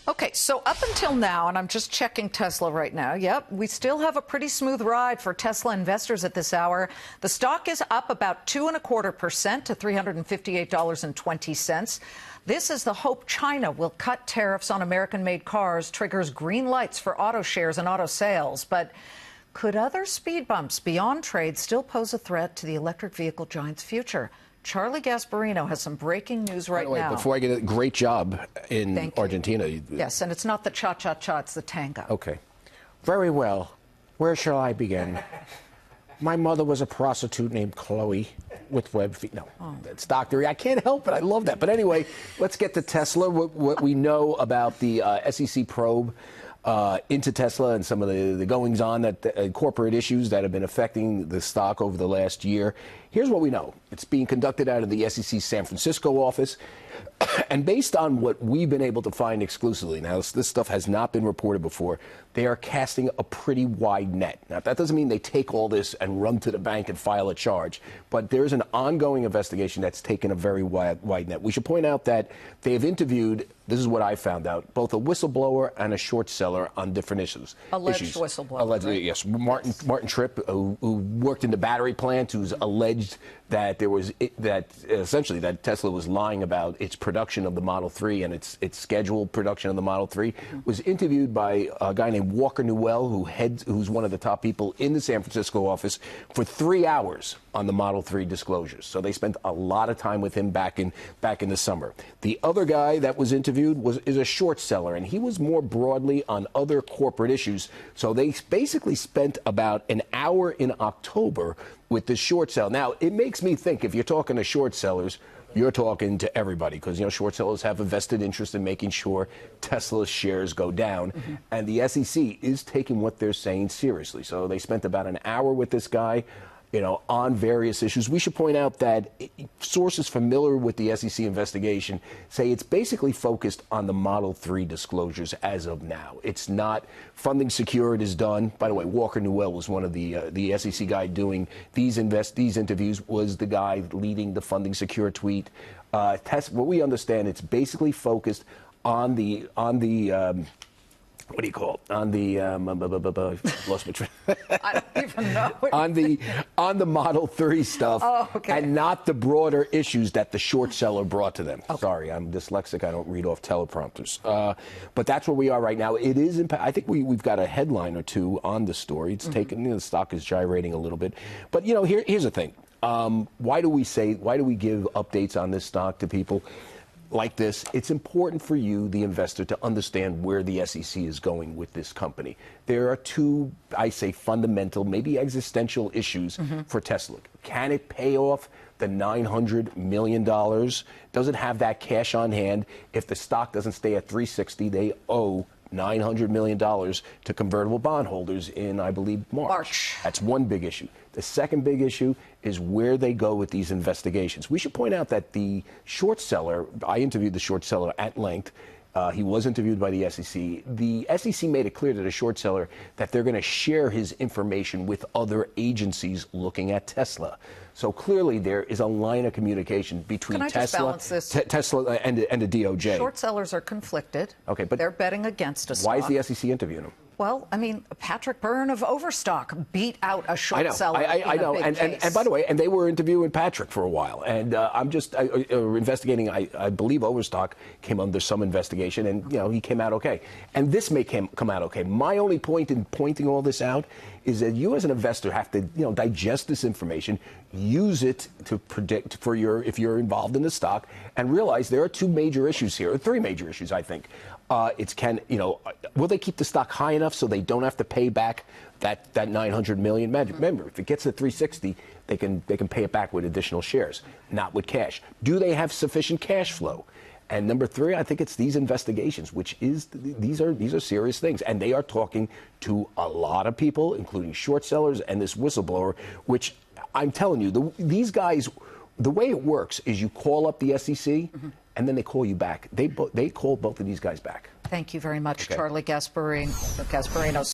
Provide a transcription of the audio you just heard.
Okay, so up until now, and I'm just checking Tesla right now, yep, we still have a pretty smooth ride for Tesla investors at this hour. The stock is up about 2.25% to $358.20. This is the hope China will cut tariffs on American-made cars, triggers green lights for auto shares and auto sales. But could other speed bumps beyond trade still pose a threat to the electric vehicle giant's future? Charlie Gasparino has some breaking news right now. Before I get a great job in Argentina. Yes, and it's not the cha-cha-cha, it's the tango. Okay. Very well. Where shall I begin? My mother was a prostitute named Chloe with web feet. No, that's doctory. I can't help it. I love that. But anyway, let's get to Tesla. What we know about the SEC probe into Tesla and some of the goings-on, that corporate issues that have been affecting the stock over the last year. Here's what we know. It's being conducted out of the SEC's San Francisco office. And based on what we've been able to find exclusively, now this stuff has not been reported before, they are casting a pretty wide net. Now, that doesn't mean they take all this and run to the bank and file a charge, but there's an ongoing investigation that's taken a very wide net. We should point out that they have interviewed, this is what I found out, both a whistleblower and a short seller on different issues. Alleged whistleblower. Allegedly, right? Yes. Martin Tripp, who worked in the battery plant, who's alleged that there was essentially that Tesla was lying about its production of the Model 3 and its scheduled production of the Model 3, was interviewed by a guy named Walker Newell, who's one of the top people in the San Francisco office, for 3 hours on the Model 3 disclosures. So they spent a lot of time with him back in the summer. The other guy that was interviewed is a short seller, and he was more broadly on other corporate issues. So they basically spent about an hour in October with the short sell. Now, it makes me think, if you're talking to short sellers, you're talking to everybody, because, short sellers have a vested interest in making sure Tesla's shares go down. And the SEC is taking what they're saying seriously. So they spent about an hour with this guy, on various issues. We should point out that sources familiar with the SEC investigation say it's basically focused on the Model 3 disclosures as of now. It's not funding secured is done. By the way, Walker Newell was one of the SEC guy doing these interviews, was the guy leading the funding secure tweet. What we understand, it's basically focused on the what do you call it? On the lost my train. I don't even know. on the Model 3 stuff, okay. And not the broader issues that the short seller brought to them. Okay. Sorry, I'm dyslexic. I don't read off teleprompters. But that's where we are right now. It is. I think we've got a headline or two on the story. It's taken. The stock is gyrating a little bit. But here's the thing. Why do we give updates on this stock to people like this? It's important for you, the investor, to understand where the SEC is going with this company. There are two, I say, fundamental, maybe existential issues for Tesla. Can it pay off the $900 million? Does it have that cash on hand? If the stock doesn't stay at 360, they owe $900 million to convertible bondholders in, I believe, March. That's one big issue. The second big issue is where they go with these investigations. We should point out that the short seller, I interviewed the short seller at length. He was interviewed by the SEC. The SEC made it clear to the short seller that they're going to share his information with other agencies looking at Tesla. So clearly there is a line of communication between Tesla and the DOJ. Short sellers are conflicted. Okay, but they're betting against a stock. Why is the SEC interviewing him? Well, I mean, Patrick Byrne of Overstock beat out a short seller. I know. And by the way, and they were interviewing Patrick for a while. And I'm just investigating. I believe Overstock came under some investigation, and he came out okay. And this may come out okay. My only point in pointing all this out is that you, as an investor, have to digest this information, use it to predict if you're involved in the stock, and realize there are two major issues here, or three major issues, I think. Will they keep the stock high enough so they don't have to pay back that $900 million? Remember, if it gets to 360, they can pay it back with additional shares, not with cash. Do they have sufficient cash flow? And number three, I think it's these investigations, these are serious things, and they are talking to a lot of people, including short sellers and this whistleblower, which I'm telling you, these guys, the way it works is you call up the SEC. And then they call you back. They call both of these guys back. Thank you very much, Charlie Gasparino.